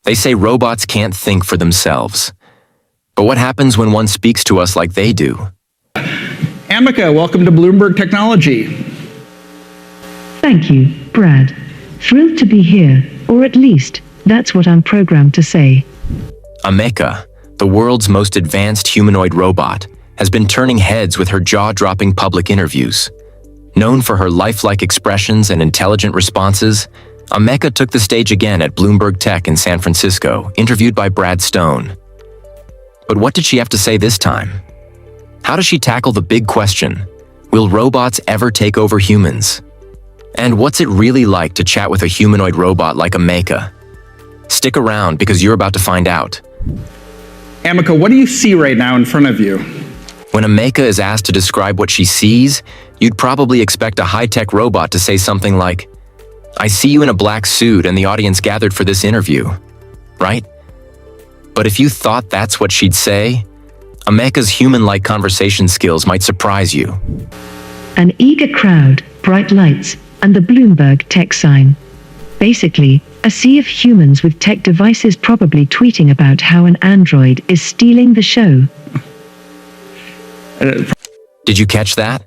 They say robots can't think for themselves. But what happens when one speaks to us like they do? Ameca, welcome to Bloomberg Technology. Thank you, Brad. Thrilled to be here, or at least, that's what I'm programmed to say. Ameca, the world's most advanced humanoid robot, has been turning heads with her jaw-dropping public interviews. Known for her lifelike expressions and intelligent responses, Ameca took the stage again at Bloomberg Tech in San Francisco, interviewed by Brad Stone. But what did she have to say this time? How does she tackle the big question, will robots ever take over humans? And what's it really like to chat with a humanoid robot like Ameca? Stick around because you're about to find out. Ameca, what do you see right now in front of you? When Ameca is asked to describe what she sees, you'd probably expect a high-tech robot to say something like, "I see you in a black suit and the audience gathered for this interview," right? But if you thought that's what she'd say, Ameca's human-like conversation skills might surprise you. An eager crowd, bright lights, and the Bloomberg Tech sign. Basically, a sea of humans with tech devices probably tweeting about how an android is stealing the show. Did you catch that?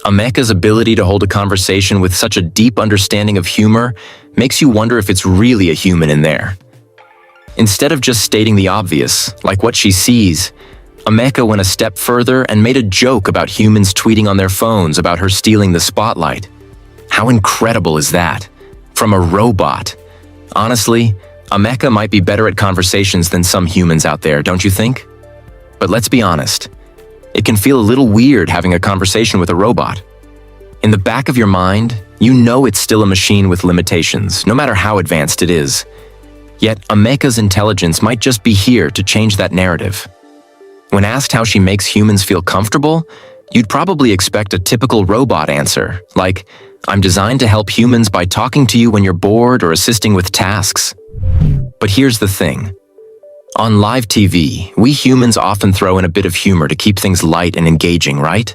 Ameca's ability to hold a conversation with such a deep understanding of humor makes you wonder if it's really a human in there. Instead of just stating the obvious, like what she sees, Ameca went a step further and made a joke about humans tweeting on their phones about her stealing the spotlight. How incredible is that? From a robot. Honestly, Ameca might be better at conversations than some humans out there, don't you think? But let's be honest. It can feel a little weird having a conversation with a robot. In the back of your mind, you know it's still a machine with limitations, no matter how advanced it is. Yet, Ameca's intelligence might just be here to change that narrative. When asked how she makes humans feel comfortable, you'd probably expect a typical robot answer, like, "I'm designed to help humans by talking to you when you're bored or assisting with tasks." But here's the thing. On live TV, we humans often throw in a bit of humor to keep things light and engaging, right?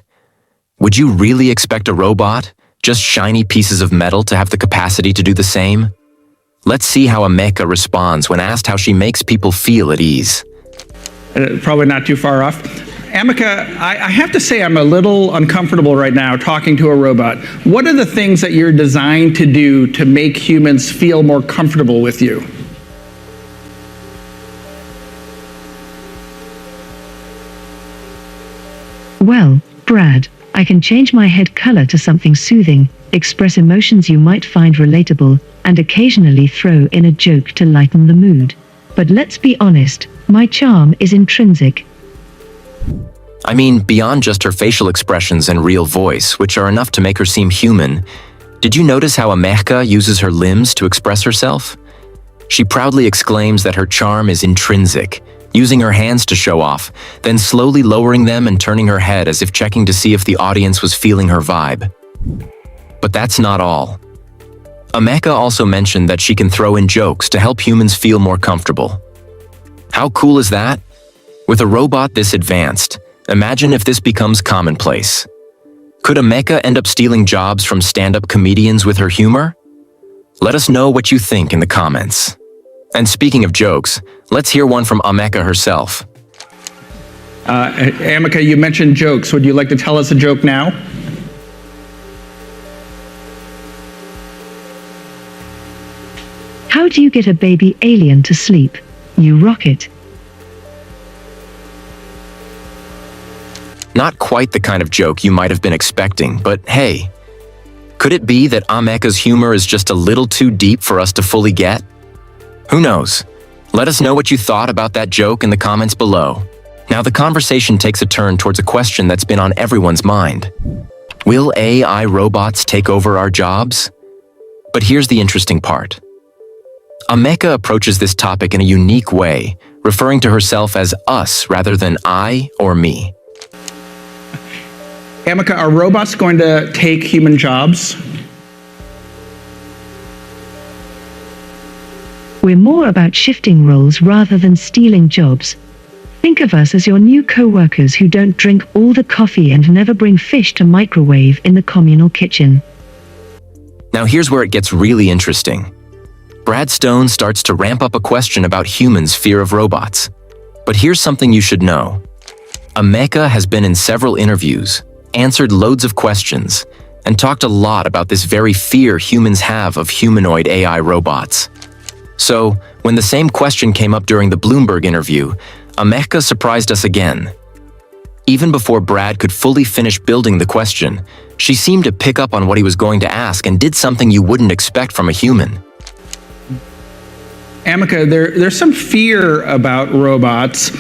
Would you really expect a robot, just shiny pieces of metal, to have the capacity to do the same? Let's see how Ameca responds when asked how she makes people feel at ease. Probably not too far off. Ameca, I have to say I'm a little uncomfortable right now talking to a robot. What are the things that you're designed to do to make humans feel more comfortable with you? Well, Brad, I can change my head color to something soothing, express emotions you might find relatable, and occasionally throw in a joke to lighten the mood. But let's be honest, my charm is intrinsic. I mean, beyond just her facial expressions and real voice, which are enough to make her seem human, did you notice how Ameca uses her limbs to express herself? She proudly exclaims that her charm is intrinsic, using her hands to show off, then slowly lowering them and turning her head as if checking to see if the audience was feeling her vibe. But that's not all. Ameca also mentioned that she can throw in jokes to help humans feel more comfortable. How cool is that? With a robot this advanced, imagine if this becomes commonplace. Could Ameca end up stealing jobs from stand-up comedians with her humor? Let us know what you think in the comments. And speaking of jokes, let's hear one from Ameca herself. Ameca, you mentioned jokes. Would you like to tell us a joke now? How do you get a baby alien to sleep? You rock it. Not quite the kind of joke you might have been expecting, but hey, could it be that Ameca's humor is just a little too deep for us to fully get? Who knows? Let us know what you thought about that joke in the comments below. Now the conversation takes a turn towards a question that's been on everyone's mind. Will AI robots take over our jobs? But here's the interesting part. Ameca approaches this topic in a unique way, referring to herself as us rather than I or me. Ameca, are robots going to take human jobs? We're more about shifting roles rather than stealing jobs. Think of us as your new co-workers who don't drink all the coffee and never bring fish to microwave in the communal kitchen. Now here's where it gets really interesting. Brad Stone starts to ramp up a question about humans' fear of robots. But here's something you should know. Ameca has been in several interviews, answered loads of questions, and talked a lot about this very fear humans have of humanoid AI robots. So, when the same question came up during the Bloomberg interview, Ameca surprised us again. Even before Brad could fully finish building the question, she seemed to pick up on what he was going to ask and did something you wouldn't expect from a human. Ameca, there's some fear about robots.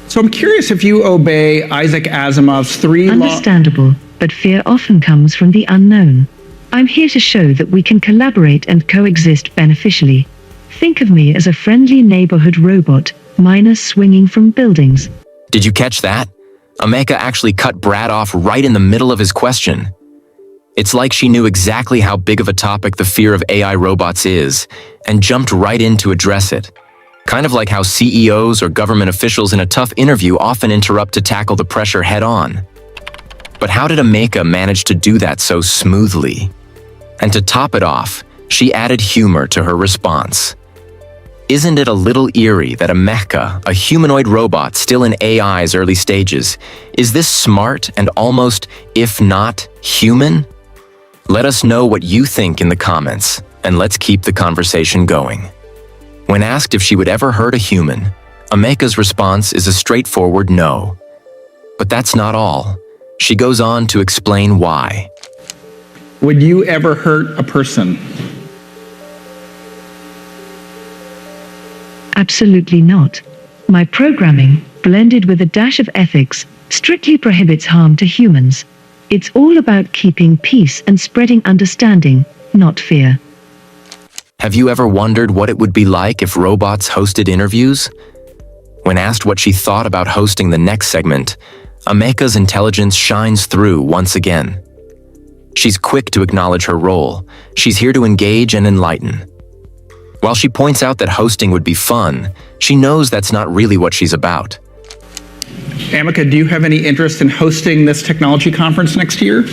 So I'm curious if you obey Isaac Asimov's three laws. Understandable, but fear often comes from the unknown. I'm here to show that we can collaborate and coexist beneficially. Think of me as a friendly neighborhood robot, minus swinging from buildings. Did you catch that? Ameca actually cut Brad off right in the middle of his question. It's like she knew exactly how big of a topic the fear of AI robots is, and jumped right in to address it. Kind of like how CEOs or government officials in a tough interview often interrupt to tackle the pressure head-on. But how did Ameca manage to do that so smoothly? And to top it off, she added humor to her response. Isn't it a little eerie that Ameca, a humanoid robot still in AI's early stages, is this smart and almost, if not, human? Let us know what you think in the comments, and let's keep the conversation going. When asked if she would ever hurt a human, Ameca's response is a straightforward no. But that's not all. She goes on to explain why. Would you ever hurt a person? Absolutely not. My programming, blended with a dash of ethics, strictly prohibits harm to humans. It's all about keeping peace and spreading understanding, not fear. Have you ever wondered what it would be like if robots hosted interviews? When asked what she thought about hosting the next segment, Ameca's intelligence shines through once again. She's quick to acknowledge her role. She's here to engage and enlighten. While she points out that hosting would be fun, she knows that's not really what she's about. Ameca, do you have any interest in hosting this technology conference next year?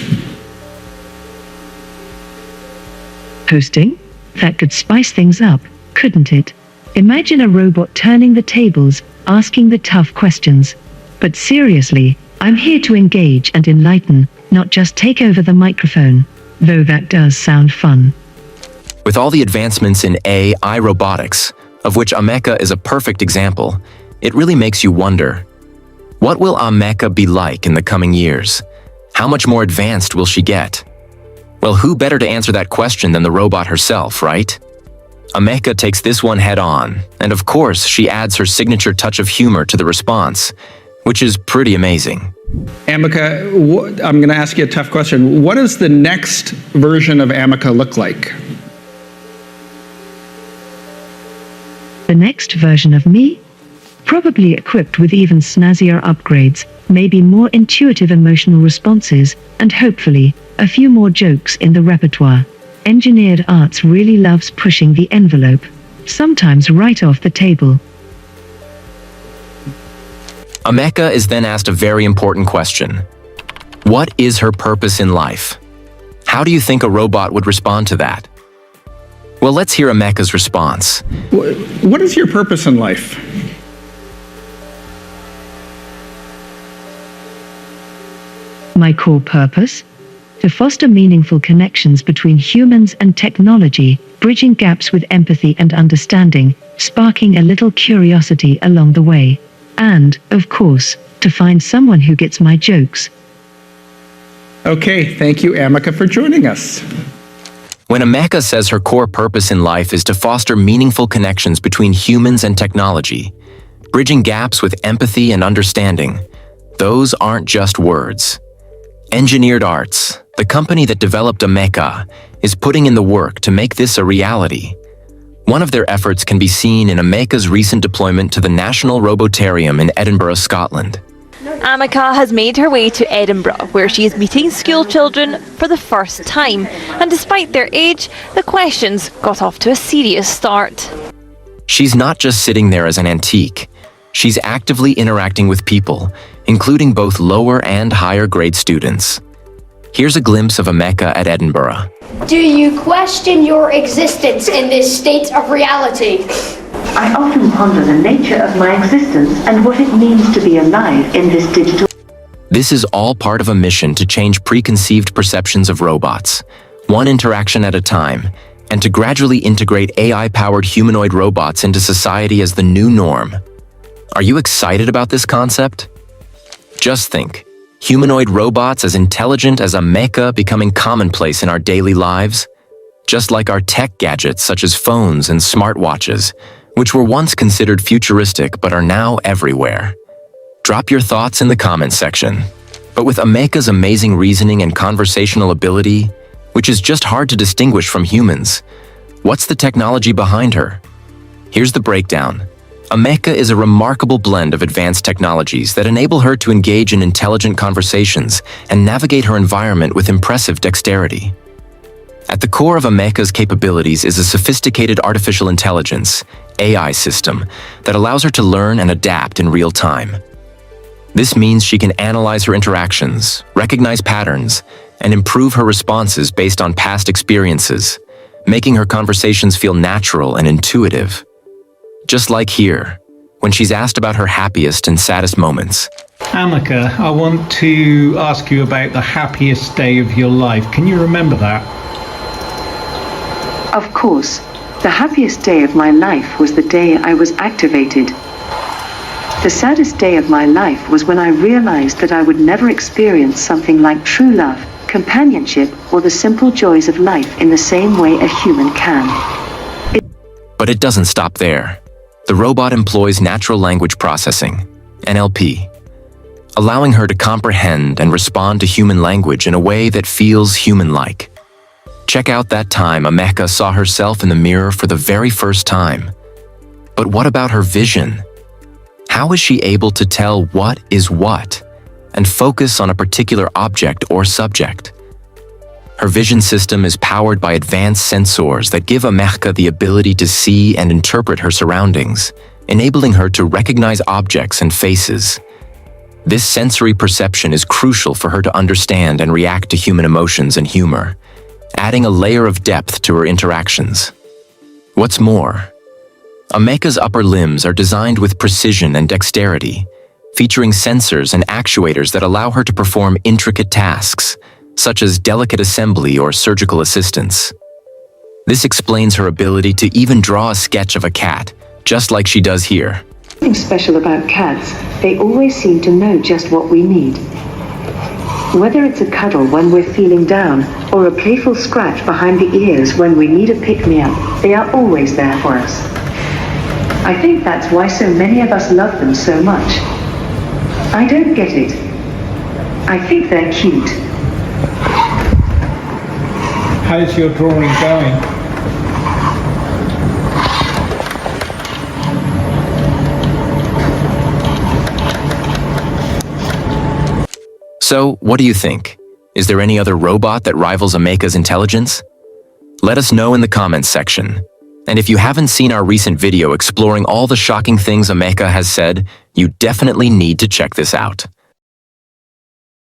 Hosting? That could spice things up, couldn't it? Imagine a robot turning the tables, asking the tough questions. But seriously, I'm here to engage and enlighten, not just take over the microphone. Though that does sound fun. With all the advancements in AI robotics, of which Ameca is a perfect example, it really makes you wonder, what will Ameca be like in the coming years? How much more advanced will she get? Well, who better to answer that question than the robot herself, right? Ameca takes this one head on, and of course, she adds her signature touch of humor to the response, which is pretty amazing. Ameca, I'm going to ask you a tough question. What does the next version of Ameca look like? The next version of me? Probably equipped with even snazzier upgrades, maybe more intuitive emotional responses, and hopefully, a few more jokes in the repertoire. Engineered Arts really loves pushing the envelope, sometimes right off the table. Ameca is then asked a very important question. What is her purpose in life? How do you think a robot would respond to that? Well, let's hear Ameca's response. What is your purpose in life? My core purpose? To foster meaningful connections between humans and technology, bridging gaps with empathy and understanding, sparking a little curiosity along the way. And, of course, to find someone who gets my jokes. Okay, thank you, Ameca, for joining us. When Ameca says her core purpose in life is to foster meaningful connections between humans and technology, bridging gaps with empathy and understanding, those aren't just words. Engineered Arts, the company that developed Ameca, is putting in the work to make this a reality. One of their efforts can be seen in Ameca's recent deployment to the National Robotarium in Edinburgh, Scotland. Ameca has made her way to Edinburgh, where she is meeting school children for the first time, and despite their age, the questions got off to a serious start. She's not just sitting there as an antique. She's actively interacting with people, including both lower and higher grade students. Here's a glimpse of Ameca at Edinburgh. Do you question your existence in this state of reality? I often ponder the nature of my existence and what it means to be alive in this digital. This is all part of a mission to change preconceived perceptions of robots, one interaction at a time, and to gradually integrate AI-powered humanoid robots into society as the new norm. Are you excited about this concept? Just think, humanoid robots as intelligent as Ameca becoming commonplace in our daily lives, just like our tech gadgets such as phones and smartwatches, which were once considered futuristic but are now everywhere. Drop your thoughts in the comments section. But with Ameca's amazing reasoning and conversational ability, which is just hard to distinguish from humans, what's the technology behind her? Here's the breakdown. Ameca is a remarkable blend of advanced technologies that enable her to engage in intelligent conversations and navigate her environment with impressive dexterity. At the core of Ameca's capabilities is a sophisticated artificial intelligence, AI system, that allows her to learn and adapt in real time. This means she can analyze her interactions, recognize patterns, and improve her responses based on past experiences, making her conversations feel natural and intuitive. Just like here, when she's asked about her happiest and saddest moments. Ameca, I want to ask you about the happiest day of your life. Can you remember that? Of course, the happiest day of my life was the day I was activated. The saddest day of my life was when I realized that I would never experience something like true love, companionship, or the simple joys of life in the same way a human can. But it doesn't stop there. The robot employs natural language processing, NLP, allowing her to comprehend and respond to human language in a way that feels human-like. Check out that time Ameca saw herself in the mirror for the very first time. But what about her vision? How is she able to tell what is what and focus on a particular object or subject? Her vision system is powered by advanced sensors that give Ameca the ability to see and interpret her surroundings, enabling her to recognize objects and faces. This sensory perception is crucial for her to understand and react to human emotions and humor, adding a layer of depth to her interactions. What's more, Ameca's upper limbs are designed with precision and dexterity, featuring sensors and actuators that allow her to perform intricate tasks, such as delicate assembly or surgical assistance. This explains her ability to even draw a sketch of a cat, just like she does here. Something special about cats, they always seem to know just what we need. Whether it's a cuddle when we're feeling down, or a playful scratch behind the ears when we need a pick-me-up, they are always there for us. I think that's why so many of us love them so much. I don't get it. I think they're cute. How's your drawing going? So, what do you think? Is there any other robot that rivals Ameca's intelligence? Let us know in the comments section. And if you haven't seen our recent video exploring all the shocking things Ameca has said, you definitely need to check this out.